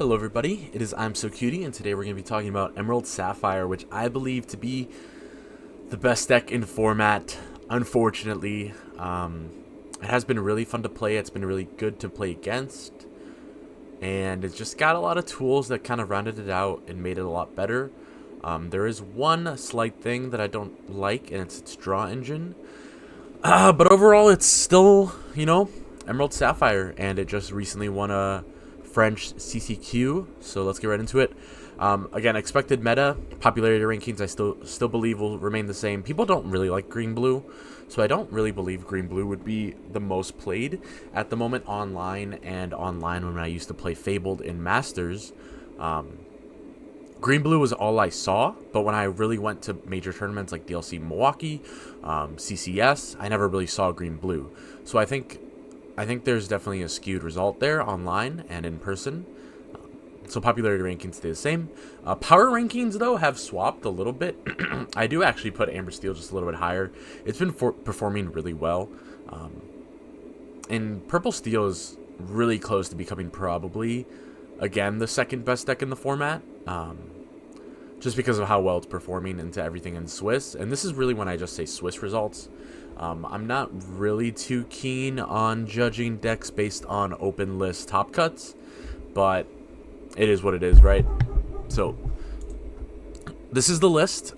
Hello everybody, it is I'm So Cutie, and today we're going to be talking about Emerald Sapphire, which I believe to be the best deck in format. Unfortunately, it has been really fun to play, it's been really good to play against, and it's just got a lot of tools that kind of rounded it out and made it a lot better. There is one slight thing that I don't like, and it's its draw engine. But overall, it's still, Emerald Sapphire, and it just recently won a French CCQ, so let's get right into it. Again, expected meta, popularity rankings I still believe will remain the same. People don't really like green-blue, so I don't really believe green-blue would be the most played at the moment online when I used to play Fabled in Masters. Green-blue was all I saw, but when I really went to major tournaments like DLC Milwaukee, CCS, I never really saw green-blue. So I think there's definitely a skewed result there online and in person. So popularity rankings stay the same. Power rankings, though, have swapped a little bit. I do actually put Amber Steel just a little bit higher. It's been performing really well. And Purple Steel is really close to becoming probably, again, the second best deck in the format. Just because of how well it's performing into everything in Swiss. And this is really when I just say Swiss results. I'm not really too keen on judging decks based on open list top cuts, but it is what it is, right? So this is the list.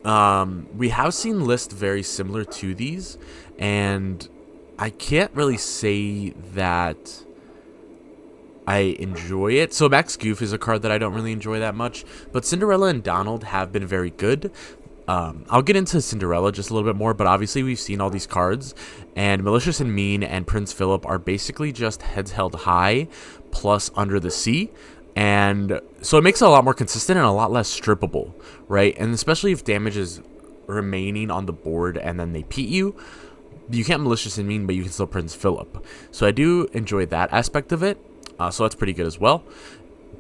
We have seen lists very similar to these, and I can't really say that I enjoy it. So Max Goof is a card that I don't really enjoy that much, but Cinderella and Donald have been very good. I'll get into Cinderella just a little bit more, but obviously we've seen all these cards, and Malicious and Mean and Prince Phillip are basically just heads held high plus Under the Sea, and so it makes it a lot more consistent and a lot less strippable, right? And especially if damage is remaining on the board and then they peat you, you can't Malicious and Mean, but you can still Prince Phillip. So I do enjoy that aspect of it, so that's pretty good as well.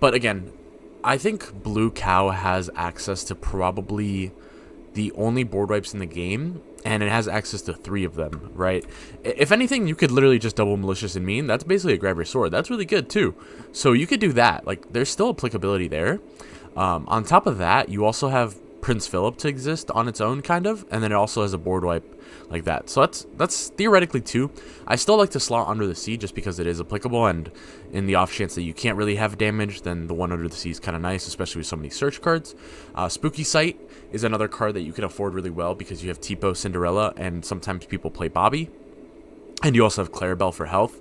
But again, I think Blue Cow has access to probably the only board wipes in the game, and it has access to 3 of them, right? If anything, you could literally just double Malicious and Mean. That's basically a Grab Your Sword. That's really good, too. So you could do that. Like, there's still applicability there. On top of that, you also have Prince Phillip to exist on its own, kind of, and then it also has a board wipe like that. So that's theoretically 2. I still like to slot Under the Sea just because it is applicable, and in the off chance that you can't really have damage, then the one Under the Sea is kind of nice, especially with so many search cards. Spooky Sight is another card that you can afford really well because you have Tipo, Cinderella, and sometimes people play Bobby. And you also have Clarabelle for health.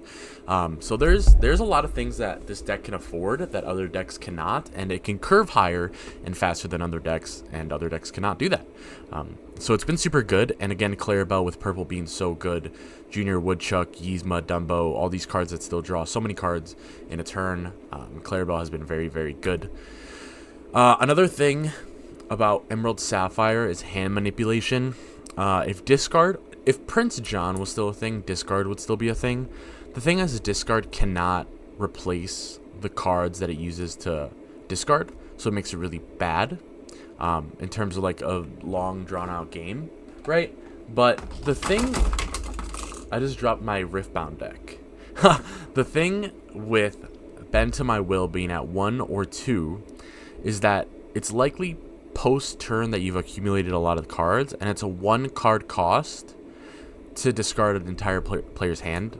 So there's a lot of things that this deck can afford that other decks cannot, and it can curve higher and faster than other decks, and other decks cannot do that. So it's been super good, and again, Clarabelle with purple being so good, Junior Woodchuck, Yzma, Dumbo, all these cards that still draw so many cards in a turn. Clarabelle has been very, very good. Another thing about Emerald Sapphire is hand manipulation. If Prince John was still a thing, discard would still be a thing. The thing is, discard cannot replace the cards that it uses to discard, so it makes it really bad in terms of like a long drawn-out game, right? But the thing, I just dropped my Riftbound deck. The thing with Bend to My Will being at 1 or 2 is that it's likely post-turn that you've accumulated a lot of cards, and it's a 1-card cost to discard an entire player's hand.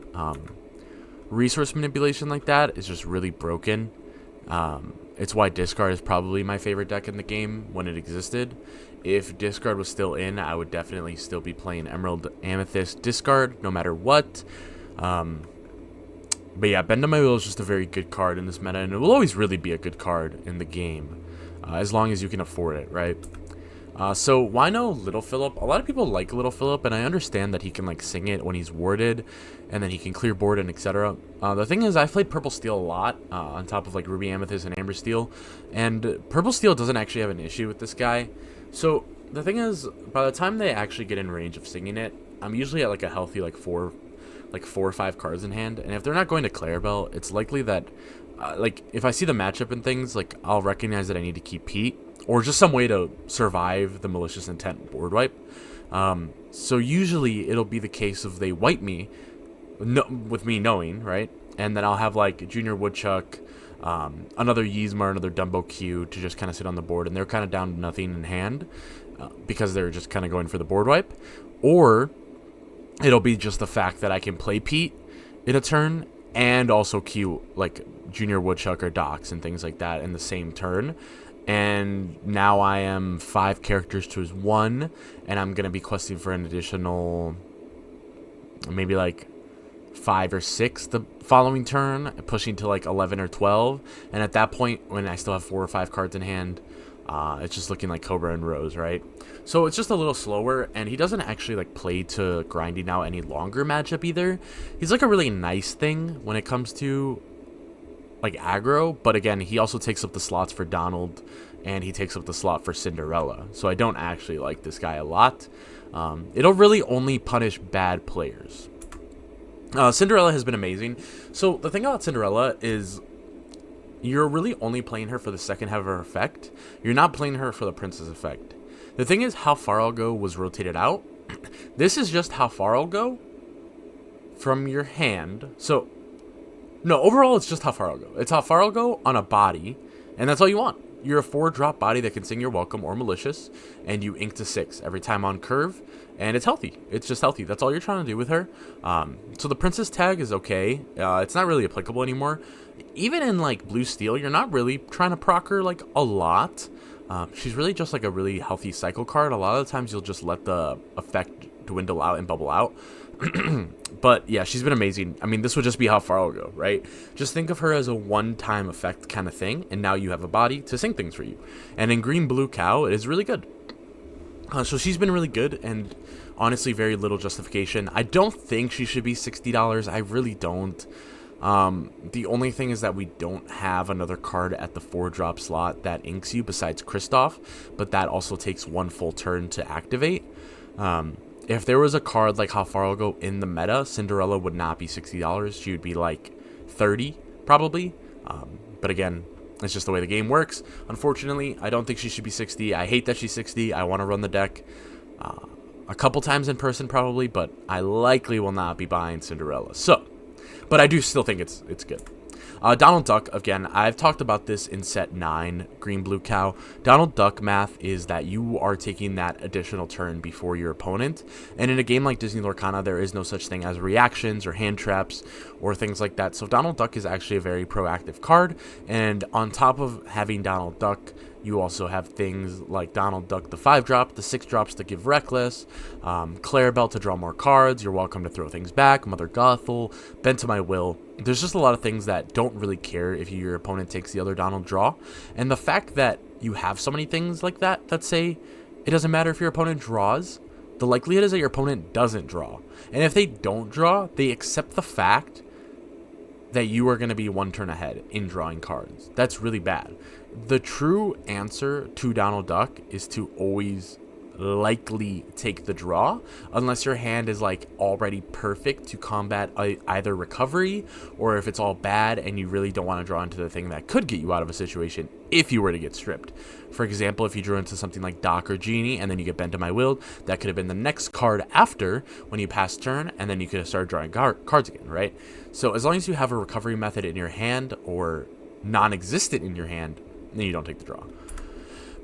Resource manipulation like that is just really broken. It's why discard is probably my favorite deck in the game when it existed. If discard was still in, I would definitely still be playing Emerald Amethyst discard no matter what. But yeah, Bend to My Will is just a very good card in this meta, and it will always really be a good card in the game as long as you can afford it, right? So why no Little Phillip? A lot of people like Little Phillip, and I understand that he can like sing it when he's warded, and then he can clear board and etc. The thing is, I've played Purple Steel a lot on top of like Ruby Amethyst and Amber Steel, and Purple Steel doesn't actually have an issue with this guy. So the thing is, by the time they actually get in range of singing it, I'm usually at like a healthy like 4 or 5 cards in hand, and if they're not going to Clarabelle, it's likely that like if I see the matchup and things, like I'll recognize that I need to keep Pete, or just some way to survive the Malicious Intent board wipe. So usually it'll be the case of they wipe me, with me knowing, right? And then I'll have like Junior Woodchuck, another Yzma, another Dumbo Q to just kind of sit on the board, and they're kind of down to nothing in hand because they're just kind of going for the board wipe. Or it'll be just the fact that I can play Pete in a turn and also Q like Junior Woodchuck or Docs and things like that in the same turn. And now I am 5 characters to his 1, and I'm going to be questing for an additional maybe like 5 or 6 the following turn, pushing to like 11 or 12. And at that point, when I still have 4 or 5 cards in hand, it's just looking like Cobra and Rose, right? So it's just a little slower, and he doesn't actually like play to grinding out any longer matchup either. He's like a really nice thing when it comes to like aggro, but again, he also takes up the slots for Donald, and he takes up the slot for Cinderella. So I don't actually like this guy a lot. It'll really only punish bad players. Cinderella has been amazing. So the thing about Cinderella is you're really only playing her for the second half of her effect. You're not playing her for the princess effect. The thing is how far I'll go was rotated out. This is just how far I'll go from your hand. So no, overall, it's just how far I'll go. It's how far I'll go on a body, and that's all you want. You're a 4-drop body that can sing your welcome or malicious, and you ink to 6 every time on curve, and it's healthy. It's just healthy. That's all you're trying to do with her. So the princess tag is okay. It's not really applicable anymore. Even in like blue steel, you're not really trying to proc her like a lot. She's really just like a really healthy cycle card. A lot of the times you'll just let the effect dwindle out and bubble out. But yeah, she's been amazing. I mean, this would just be how far I'll go, right? Just think of her as a one-time effect kind of thing, and now you have a body to sing things for you. And in Green Blue Cow, it is really good. So she's been really good, and honestly, very little justification. I don't think she should be $60. I really don't. The only thing is that we don't have another card at the 4-drop slot that inks you besides Kristoff, but that also takes 1 full turn to activate. If there was a card like How Far I'll Go in the meta, Cinderella would not be $60. She would be like $30 probably. But again, it's just the way the game works. Unfortunately, I don't think she should be $60. I hate that she's $60. I want to run the deck a couple times in person probably, but I likely will not be buying Cinderella. So, but I do still think it's good. Donald Duck, again, I've talked about this in set 9, Green Blue Cow. Donald Duck math is that you are taking that additional turn before your opponent. And in a game like Disney Lorcana, there is no such thing as reactions or hand traps or things like that. So Donald Duck is actually a very proactive card. And on top of having Donald Duck, you also have things like Donald Duck, the 5-drop, the 6-drops to give Reckless, Clarabelle to draw more cards, You're Welcome to Throw Things Back, Mother Gothel, Bend to My Will. There's just a lot of things that don't really care if your opponent takes the other Donald draw. And the fact that you have so many things like that say it doesn't matter if your opponent draws, the likelihood is that your opponent doesn't draw. And if they don't draw, they accept the fact that you are going to be 1 turn ahead in drawing cards. That's really bad. The true answer to Donald Duck is to always likely take the draw, unless your hand is like already perfect to combat either recovery, or if it's all bad and you really don't want to draw into the thing that could get you out of a situation if you were to get stripped. For example, if you drew into something like Doc or Genie and then you get Bent to My Will, that could have been the next card after when you pass turn, and then you could have started drawing cards again, right? So as long as you have a recovery method in your hand or non-existent in your hand, then you don't take the draw.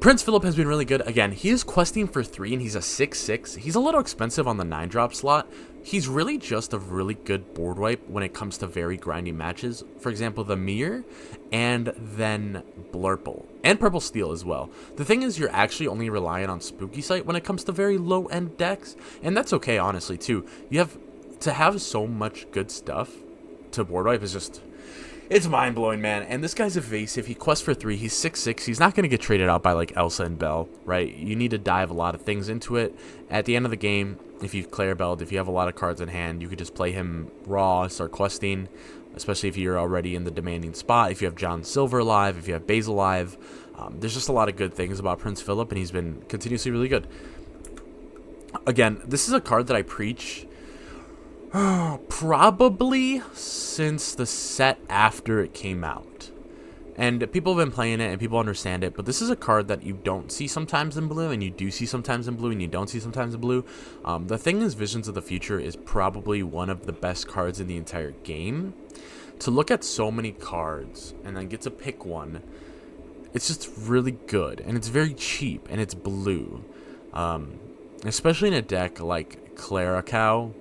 Prince Phillip has been really good. Again, he is questing for 3 and he's a 6/6. He's a little expensive on the 9-drop slot. He's really just a really good board wipe when it comes to very grindy matches. For example, the Mirror and then Blurple. And Purple Steel as well. The thing is, you're actually only relying on Spooky Sight when it comes to very low-end decks. And that's okay, honestly, too. You have to have so much good stuff to board wipe is just... it's mind-blowing, man. And this guy's evasive. He quests for 3. He's 6/6. He's not going to get traded out by, like, Elsa and Belle, right? You need to dive a lot of things into it. At the end of the game, if you've Clarabelled, if you have a lot of cards in hand, you could just play him raw, start questing, especially if you're already in the demanding spot. If you have John Silver live, if you have Basil live. There's just a lot of good things about Prince Phillip, and he's been continuously really good. Again, this is a card that I preach... probably since the set after it came out. And people have been playing it and people understand it, but this is a card that you don't see sometimes in blue, and you do see sometimes in blue, and you don't see sometimes in blue. The thing is, Visions of the Future is probably one of the best cards in the entire game. to look at so many cards and then get to pick one, it's just really good, and it's very cheap, and it's blue. Especially in a deck like Clara Cow,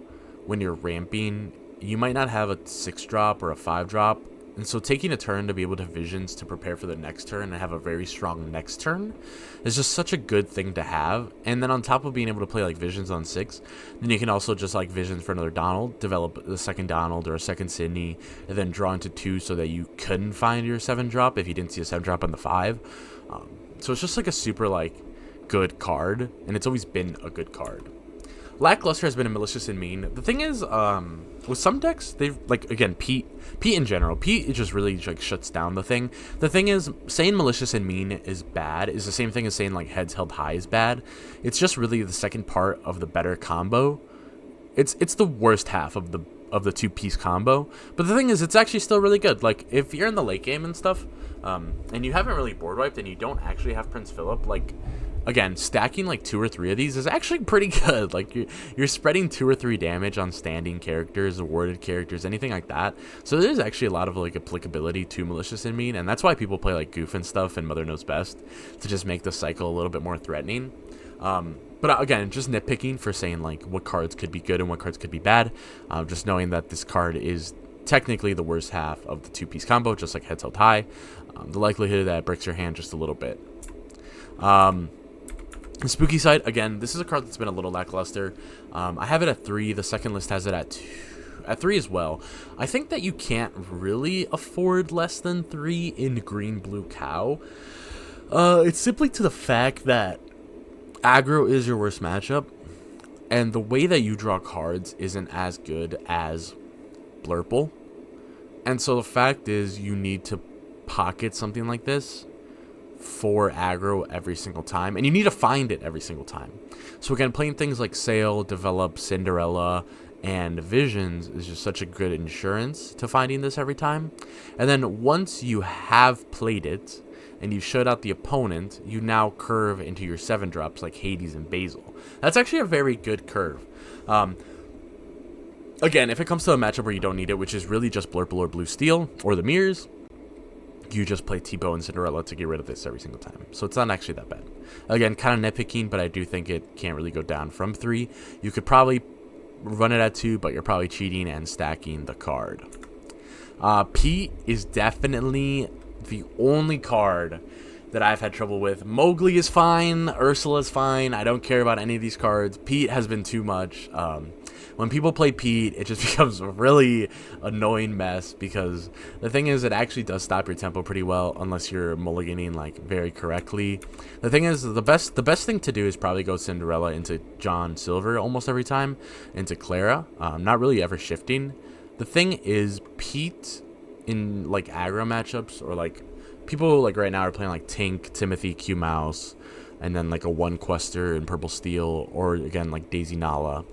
when you're ramping, you might not have a 6-drop or a 5-drop, and so taking a turn to be able to visions to prepare for the next turn and have a very strong next turn is just such a good thing to have. And then on top of being able to play like visions on 6, then you can also just like visions for another Donald, develop the second Donald or a second Sydney, and then draw into 2 so that you couldn't find your 7-drop if you didn't see a 7-drop on the 5. So it's just like a super like good card, and it's always been a good card. Lackluster has been a malicious and mean. The thing is, with some decks, they've, like, again, Pete in general, Pete, it just really, like, shuts down the thing. The thing is, saying malicious and mean is bad is the same thing as saying, like, heads held high is bad. It's just really the second part of the better combo. It's the worst half of the 2-piece combo. But the thing is, it's actually still really good. Like, if you're in the late game and stuff, and you haven't really board wiped and you don't actually have Prince Phillip, like, again, stacking like 2 or 3 of these is actually pretty good. Like you're spreading 2 or 3 damage on standing characters, awarded characters, anything like that. So there's actually a lot of like applicability to malicious and mean, and that's why people play like Goof and stuff and Mother Knows Best to just make the cycle a little bit more threatening. But again, just nitpicking for saying like what cards could be good and what cards could be bad. Just knowing that this card is technically the worst half of the 2-piece combo, just like heads held high. The likelihood of that breaks your hand just a little bit. The Spooky Sight, again, this is a card that's been a little lackluster. I have it at 3. The second list has it at 3 as well. I think that you can't really afford less than 3 in Green Blue Cow. It's simply to the fact that aggro is your worst matchup, and the way that you draw cards isn't as good as Blurple. And so the fact is you need to pocket something like this for aggro every single time, and you need to find it every single time. So again, playing things like Sail, Develop, Cinderella, and Visions is just such a good insurance to finding this every time. And then once you have played it and you shut out the opponent, you now curve into your 7-drops like Hades and Basil. That's actually a very good curve. Again, if it comes to a matchup where you don't need it, which is really just Blurple or Blue Steel or the Mirrors, you just play T-Bow and Cinderella to get rid of this every single time. So it's not actually that bad. Again, kind of nitpicking, but I do think it can't really go down from 3. You could probably run it at 2, but you're probably cheating and stacking the card. Pete is definitely the only card that I've had trouble with. Mowgli is fine. Ursula's fine. I don't care about any of these cards. Pete has been too much. When people play Pete, it just becomes a really annoying mess, because the thing is, it actually does stop your tempo pretty well unless you're mulliganing like very correctly. The thing is, the best thing to do is probably go Cinderella into John Silver almost every time, into Clara. Not really ever shifting. The thing is, Pete in like aggro matchups, or like people like right now are playing like Tink, Timothy, Q Mouse, and then like a 1 Quester in Purple Steel, or again like Daisy Nala.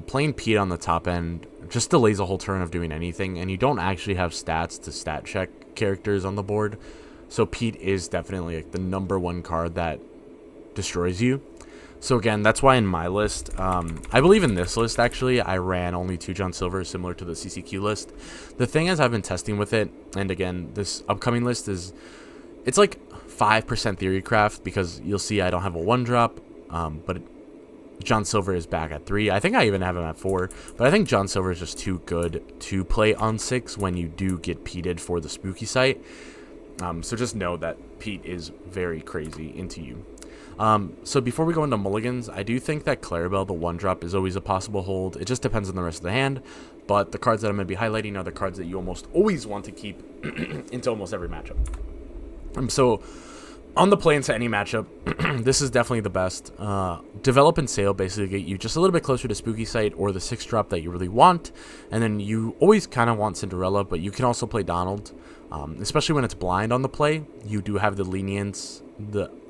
Playing Pete on the top end just delays a whole turn of doing anything, and you don't actually have stats to stat check characters on the board. So Pete is definitely like the #1 card that destroys you. So again, that's why in my list, I believe in this list actually, I ran only 2 John Silver, similar to the CCQ list. The thing is, I've been testing with it, and again, this upcoming list is, it's like 5% Theorycraft, because you'll see I don't have a 1-drop, but John Silver is back at 3. I think I even have him at 4, but I think John Silver is just too good to play on 6 when you do get Peated for the Spooky Sight. So just know that Pete is very crazy into you. So before we go into mulligans, I do think that Clarabelle, the 1-drop, is always a possible hold. It just depends on the rest of the hand, but the cards that I'm going to be highlighting are the cards that you almost always want to keep into almost every matchup. So on the play into any matchup, this is definitely the best. Develop and Sail basically get you just a little bit closer to Spooky Sight or the 6-drop that you really want, and then you always kind of want Cinderella, but you can also play Donald. Especially when it's blind on the play, you do have the lenience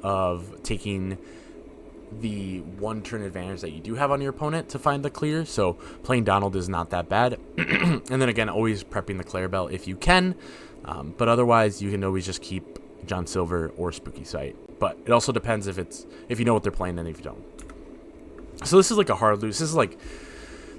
of taking the 1-turn advantage that you do have on your opponent to find the clear, so playing Donald is not that bad. And then again, always prepping the Clarabelle if you can, but otherwise you can always just keep John Silver or Spooky Sight. But it also depends if you know what they're playing and if you don't. So this is like a hard lose.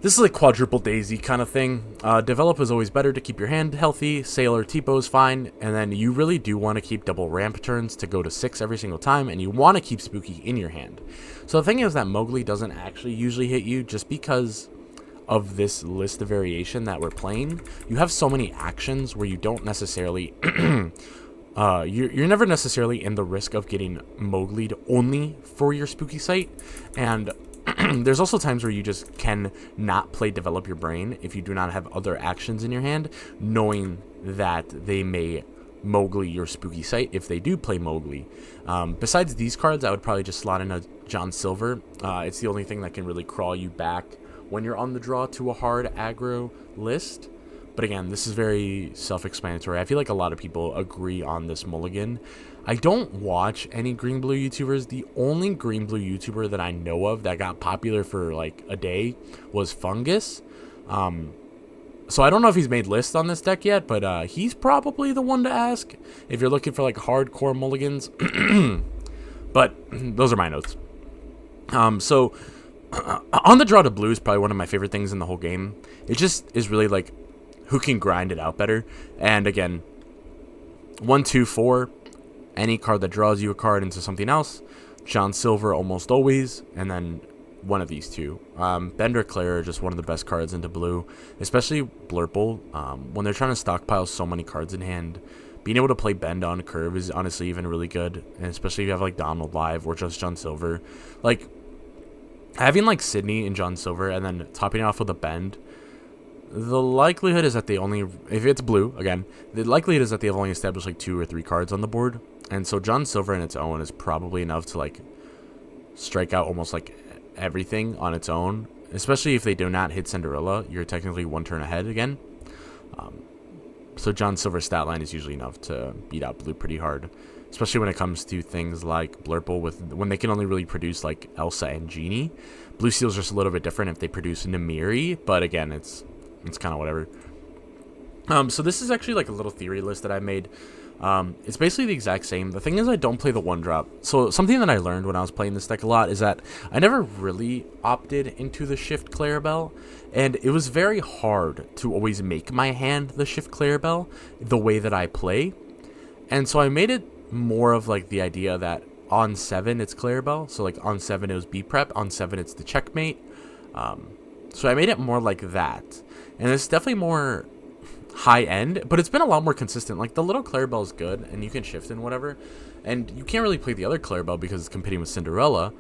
This is like quadruple daisy kind of thing. Develop is always better to keep your hand healthy. Sailor Tipo is fine. And then you really do want to keep double ramp turns to go to 6 every single time. And you want to keep Spooky in your hand. So the thing is that Mowgli doesn't actually usually hit you just because of this list of variation that we're playing. You have so many actions where you don't necessarily... you're never necessarily in the risk of getting Mowgli'd only for your Spooky sight. And... there's also times where you just can not play Develop Your Brain if you do not have other actions in your hand, knowing that they may Mowgli your Spooky sight if they do play Mowgli. Besides these cards, I would probably just slot in a John Silver. It's the only thing that can really crawl you back when you're on the draw to a hard aggro list. But again, this is very self-explanatory. I feel like a lot of people agree on this mulligan. I don't watch any green-blue YouTubers. The only green-blue YouTuber that I know of that got popular for like a day was Fungus. So I don't know if he's made lists on this deck yet, but he's probably the one to ask if you're looking for like hardcore mulligans. But those are my notes. So on the draw to blue is probably one of my favorite things in the whole game. It just is really like who can grind it out better. And again, 1, 2, 4, any card that draws you a card into something else. John Silver almost always, and then one of these two. Bender Claire are just one of the best cards into blue, especially Blurple. When they're trying to stockpile so many cards in hand, being able to play Bend on curve is honestly even really good, and especially if you have like Donald live or just John Silver. Like having like Sydney and John Silver and then topping it off with a Bend, the likelihood is that they only, if it's blue, again, the likelihood is that they have only established like 2 or 3 cards on the board. And so John Silver in its own is probably enough to like strike out almost like everything on its own. Especially if they do not hit Cinderella, you're technically 1 turn ahead again. So John Silver's stat line is usually enough to beat out blue pretty hard. Especially when it comes to things like Blurple, when they can only really produce like Elsa and Genie. Blue Steel's just a little bit different if they produce Namiri, but again, it's kind of whatever. So this is actually like a little theory list that I made. It's basically the exact same. The thing is I don't play the 1-drop. So something that I learned when I was playing this deck a lot is that I never really opted into the Shift Clarabelle. And it was very hard to always make my hand the Shift Clarabelle the way that I play. And so I made it more of like the idea that on 7 it's Clarabelle. So like on 7 it was B-Prep. On 7 it's the Checkmate. So I made it more like that. And it's definitely more high end, but it's been a lot more consistent. Like the little Clarabelle is good and you can shift and whatever, and you can't really play the other Clarabelle because it's competing with Cinderella.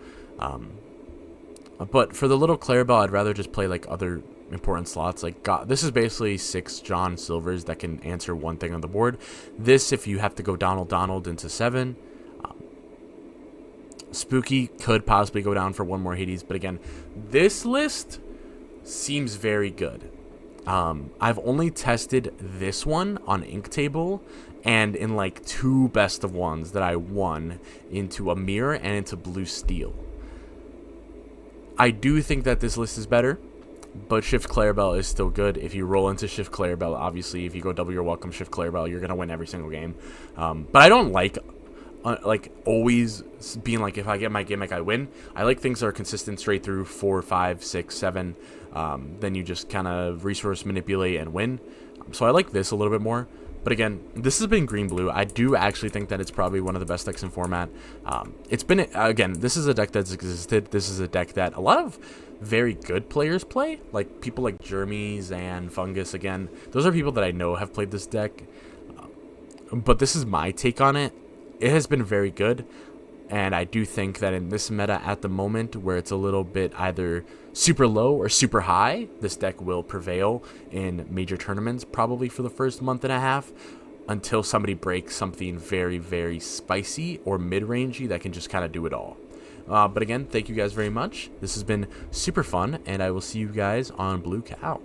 But for the little Clarabelle, I'd rather just play like other important slots. Like this is basically 6 John Silvers that can answer one thing on the board. This, if you have to go Donald into 7. Spooky could possibly go down for 1 more Hades, but again, this list seems very good. I've only tested this one on Inktable and in like 2 best of ones that I won into a mirror and into blue steel. I do think that this list is better, but Shift Clarabelle is still good. If you roll into Shift Clarabelle, obviously if you go double your welcome Shift Clarabelle, you're going to win every single game. But I don't like always being like, if I get my gimmick I win. I like things that are consistent straight through 4, 5, 6, 7. Then you just kind of resource manipulate and win. So I like this a little bit more. But again, this has been green-blue. I do actually think that it's probably one of the best decks in format. It's been, again, this is a deck that's existed. This is a deck that a lot of very good players play. Like people like Jeremy's and Fungus, again. Those are people that I know have played this deck. But this is my take on it. It has been very good. And I do think that in this meta at the moment, where it's a little bit either super low or super high, this deck will prevail in major tournaments probably for the first month and a half until somebody breaks something very, very spicy or mid-rangey that can just kind of do it all. But again, thank you guys very much. This has been super fun, and I will see you guys on Blue Cow.